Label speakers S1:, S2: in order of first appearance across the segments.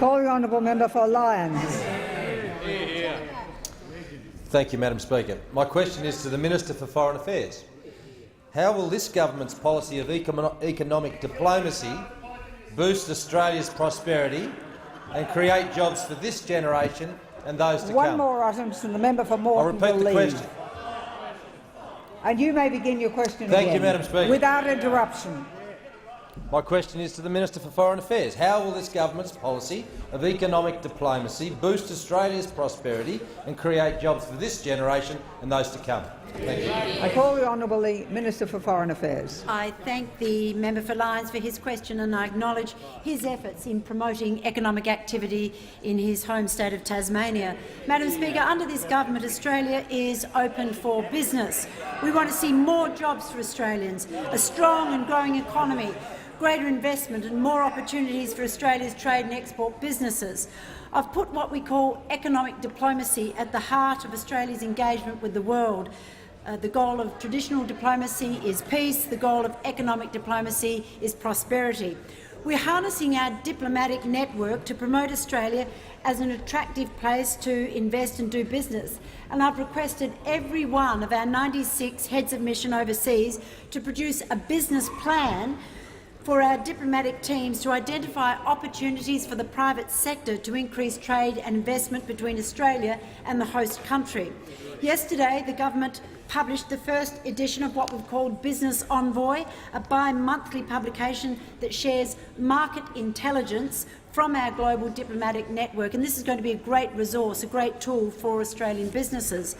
S1: call the honourable member for Lyons.
S2: Thank you, Madam Speaker. My question is to the Minister for Foreign Affairs. How will this government's policy of economic diplomacy boost Australia's prosperity and create jobs for this generation and those to come?
S1: One more, Hutchinson. The member for Moreton will leave.
S2: I'll repeat the question.
S1: And you may begin your question
S2: Thank
S1: again,
S2: you, Madam Speaker.
S1: without interruption.
S2: My question is to the Minister for Foreign Affairs. How will this government's policy of economic diplomacy boost Australia's prosperity and create jobs for this generation and those to come? Thank you.
S1: I call the Honourable Minister for Foreign Affairs.
S3: I thank the member for Lyons for his question, and I acknowledge his efforts in promoting economic activity in his home state of Tasmania. Madam Speaker, under this government, Australia is open for business. We want to see more jobs for Australians, a strong and growing economy, greater investment and more opportunities for Australia's trade and export businesses. I've put what we call economic diplomacy at the heart of Australia's engagement with the world. The goal of traditional diplomacy is peace. The goal of economic diplomacy is prosperity. We're harnessing our diplomatic network to promote Australia as an attractive place to invest and do business, and I've requested every one of our 96 heads of mission overseas to produce a business plan for our diplomatic teams to identify opportunities for the private sector to increase trade and investment between Australia and the host country. Yesterday, the government published the first edition of what we've called Business Envoy, a bi-monthly publication that shares market intelligence from our global diplomatic network, and this is going to be a great resource, a great tool for Australian businesses.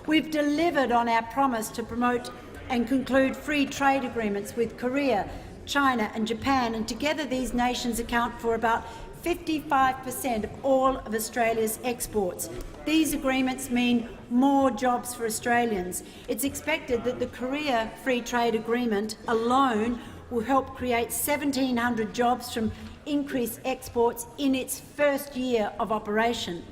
S3: We've delivered on our promise to promote and conclude free trade agreements with Korea, China and Japan, and together these nations account for about 55% of all of Australia's exports. These agreements mean more jobs for Australians. It's expected that the Korea Free Trade Agreement alone will help create 1,700 jobs from increased exports in its first year of operation.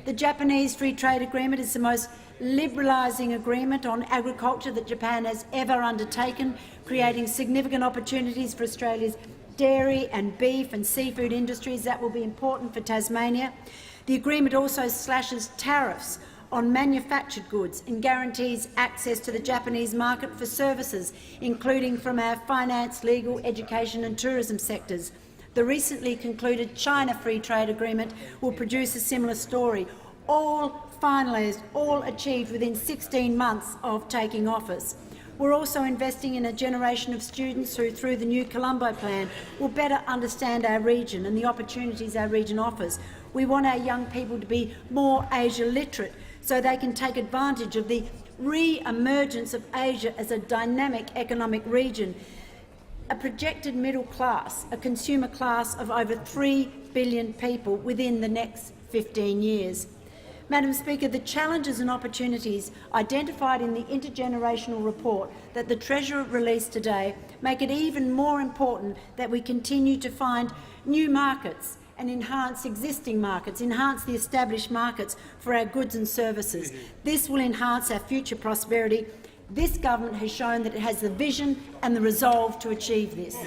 S3: The Japanese Free Trade Agreement is the most liberalising agreement on agriculture that Japan has ever undertaken, creating significant opportunities for Australia's dairy and beef and seafood industries that will be important for Tasmania. The agreement also slashes tariffs on manufactured goods and guarantees access to the Japanese market for services, including from our finance, legal, education and tourism sectors. The recently concluded China Free Trade Agreement will produce a similar story, all finalised, all achieved within 16 months of taking office. We're also investing in a generation of students who, through the new Colombo Plan, will better understand our region and the opportunities our region offers. We want our young people to be more Asia literate so they can take advantage of the re-emergence of Asia as a dynamic economic region. A projected middle class, a consumer class of over 3 billion people within the next 15 years. Madam Speaker, the challenges and opportunities identified in the intergenerational report that the Treasurer released today make it even more important that we continue to find new markets and enhance existing markets, enhance the established markets for our goods and services. This will enhance our future prosperity. This government has shown that it has the vision and the resolve to achieve this.